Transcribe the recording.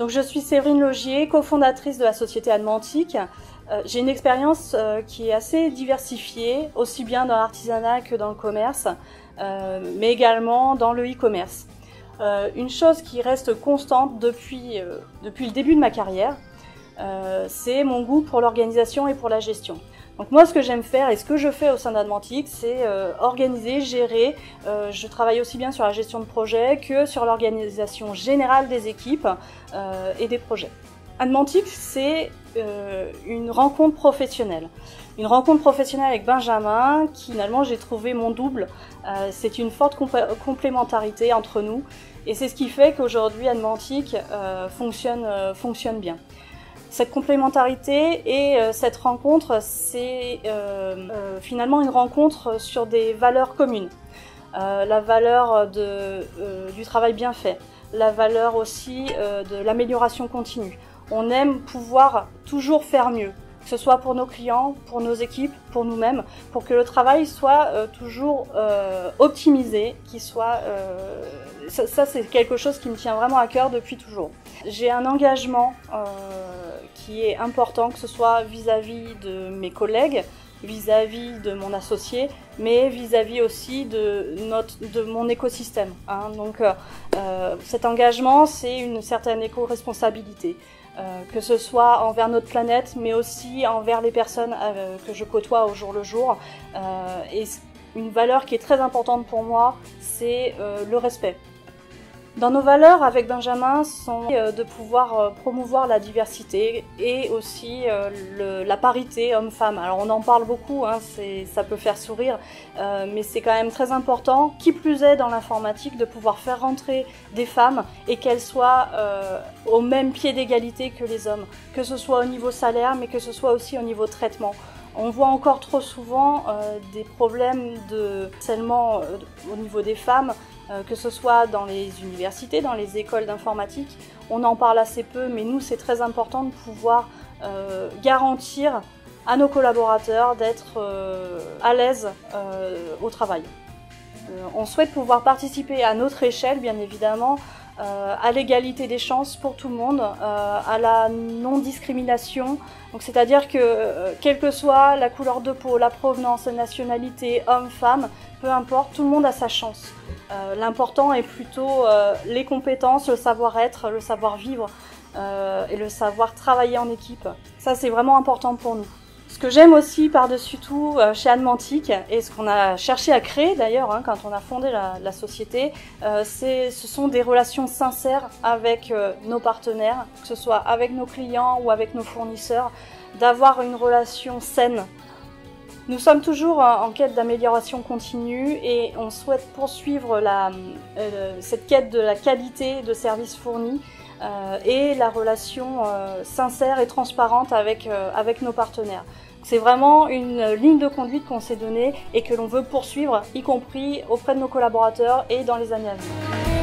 Donc je suis Séverine Logier, cofondatrice de la société Admantic. J'ai une expérience qui est assez diversifiée, aussi bien dans l'artisanat que dans le commerce, mais également dans le e-commerce. Une chose qui reste constante depuis le début de ma carrière, c'est mon goût pour l'organisation et pour la gestion. Donc moi, ce que j'aime faire et ce que je fais au sein d'Admantic, c'est organiser, gérer. Je travaille aussi bien sur la gestion de projet que sur l'organisation générale des équipes et des projets. Admantic, c'est une rencontre professionnelle. Une rencontre professionnelle avec Benjamin, qui finalement j'ai trouvé mon double. C'est une forte complémentarité entre nous et c'est ce qui fait qu'aujourd'hui Admantic fonctionne bien. Cette complémentarité et cette rencontre, c'est finalement une rencontre sur des valeurs communes. La valeur du travail bien fait, la valeur aussi de l'amélioration continue. On aime pouvoir toujours faire mieux, que ce soit pour nos clients, pour nos équipes, pour nous-mêmes, pour que le travail soit toujours optimisé, qu'il soit... Ça c'est quelque chose qui me tient vraiment à cœur depuis toujours. J'ai un engagement qui est important, que ce soit vis-à-vis de mes collègues, vis-à-vis de mon associé, mais vis-à-vis aussi de mon écosystème. Donc cet engagement, c'est une certaine éco-responsabilité. Que ce soit envers notre planète, mais aussi envers les personnes que je côtoie au jour le jour. Et une valeur qui est très importante pour moi, c'est le respect. Dans nos valeurs avec Benjamin sont de pouvoir promouvoir la diversité et aussi la parité homme-femme. Alors on en parle beaucoup, ça peut faire sourire, mais c'est quand même très important, qui plus est dans l'informatique, de pouvoir faire rentrer des femmes et qu'elles soient au même pied d'égalité que les hommes, que ce soit au niveau salaire, mais que ce soit aussi au niveau traitement. On voit encore trop souvent des problèmes de harcèlement au niveau des femmes, que ce soit dans les universités, dans les écoles d'informatique. On en parle assez peu, mais nous, c'est très important de pouvoir garantir à nos collaborateurs d'être à l'aise au travail. On souhaite pouvoir participer à notre échelle, bien évidemment, à l'égalité des chances pour tout le monde, à la non-discrimination. Donc c'est-à-dire que quelle que soit la couleur de peau, la provenance, la nationalité, homme, femme, peu importe, tout le monde a sa chance. L'important est plutôt les compétences, le savoir-être, le savoir-vivre et le savoir travailler en équipe. Ça, c'est vraiment important pour nous. Ce que j'aime aussi par-dessus tout chez Admantic, et ce qu'on a cherché à créer d'ailleurs quand on a fondé la société, ce sont des relations sincères avec nos partenaires, que ce soit avec nos clients ou avec nos fournisseurs, d'avoir une relation saine. Nous sommes toujours en quête d'amélioration continue et on souhaite poursuivre cette quête de la qualité de services fournis et la relation sincère et transparente avec nos partenaires. C'est vraiment une ligne de conduite qu'on s'est donnée et que l'on veut poursuivre, y compris auprès de nos collaborateurs et dans les années à venir.